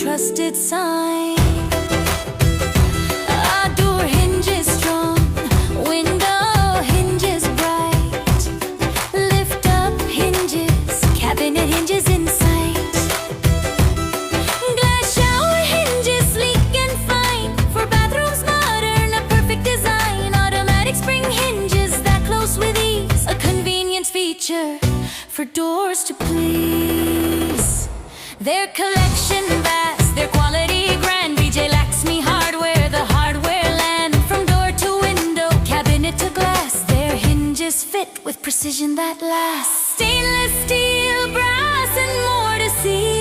trusted sign. Our door hinges strong, window hinges bright. Lift up hinges, cabinet hinges in sight. Glass shower hinges, sleek and fine. For bathrooms modern, a perfect design. Automatic spring hinges that close with ease, a convenience feature for doors to please. Their collection vast, their quality grand. BJ Laxmi Hardware, the hardware land. From door to window, cabinet to glass, their hinges fit with precision that lasts. Stainless steel, brass and more to see.